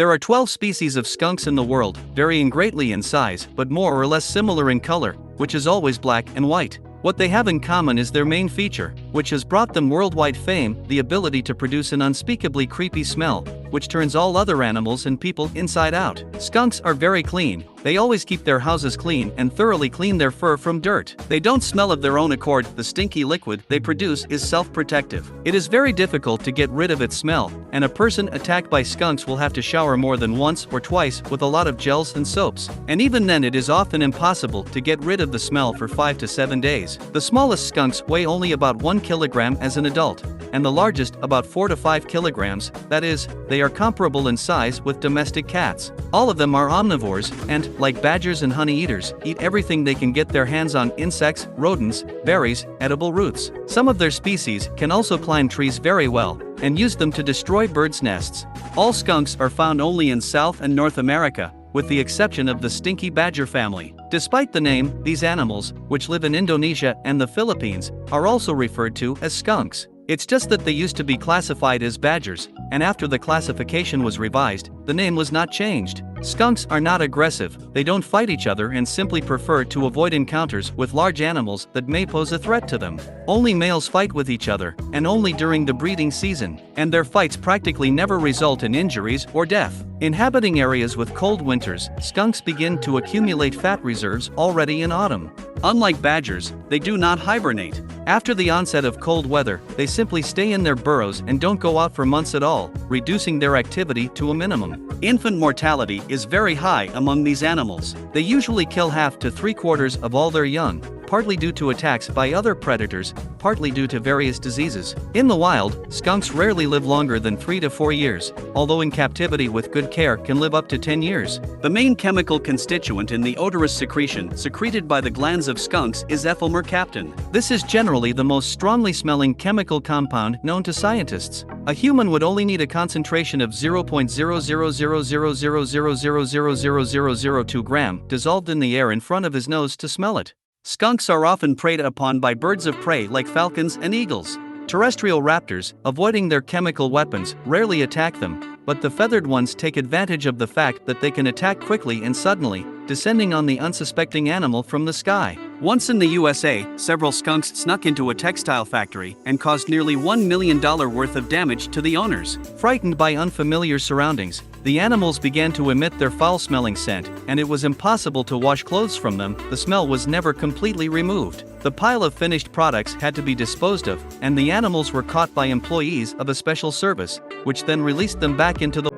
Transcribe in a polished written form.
There are 12 species of skunks in the world, varying greatly in size, but more or less similar in color, which is always black and white. What they have in common is their main feature, which has brought them worldwide fame, the ability to produce an unspeakably creepy smell, which turns all other animals and people inside out. Skunks are very clean. They always keep their houses clean and thoroughly clean their fur from dirt. They don't smell of their own accord. The stinky liquid they produce is self-protective. It is very difficult to get rid of its smell, and a person attacked by skunks will have to shower more than once or twice with a lot of gels and soaps. And even then it is often impossible to get rid of the smell for 5 to 7 days. The smallest skunks weigh only about 1 kilogram as an adult, and the largest about 4 to 5 kilograms, that is, they are comparable in size with domestic cats. All of them are omnivores, and, like badgers and honey eaters, eat everything they can get their hands on: insects, rodents, berries, edible roots. Some of their species can also climb trees very well, and use them to destroy birds' nests. All skunks are found only in South and North America, with the exception of the stinky badger family. Despite the name, these animals, which live in Indonesia and the Philippines, are also referred to as skunks. It's just that they used to be classified as badgers, and after the classification was revised, the name was not changed. Skunks are not aggressive, they don't fight each other and simply prefer to avoid encounters with large animals that may pose a threat to them. Only males fight with each other, and only during the breeding season, and their fights practically never result in injuries or death. Inhabiting areas with cold winters, skunks begin to accumulate fat reserves already in autumn. Unlike badgers, they do not hibernate. After the onset of cold weather, they simply stay in their burrows and don't go out for months at all, reducing their activity to a minimum. Infant mortality is very high among these animals. They usually kill half to 3/4 of all their young, partly due to attacks by other predators, partly due to various diseases. In the wild, skunks rarely live longer than 3 to 4 years, although in captivity with good care can live up to 10 years. The main chemical constituent in the odorous secretion secreted by the glands of skunks is ethyl mercaptan. This is generally the most strongly smelling chemical compound known to scientists. A human would only need a concentration of 0.00000000002 gram dissolved in the air in front of his nose to smell it. Skunks are often preyed upon by birds of prey like falcons and eagles. Terrestrial raptors, avoiding their chemical weapons, rarely attack them, but the feathered ones take advantage of the fact that they can attack quickly and suddenly, descending on the unsuspecting animal from the sky. Once in the USA, several skunks snuck into a textile factory and caused nearly $1 million worth of damage to the owners. Frightened by unfamiliar surroundings, the animals began to emit their foul-smelling scent, and it was impossible to wash clothes from them. The smell was never completely removed. The pile of finished products had to be disposed of, and the animals were caught by employees of a special service, which then released them back into the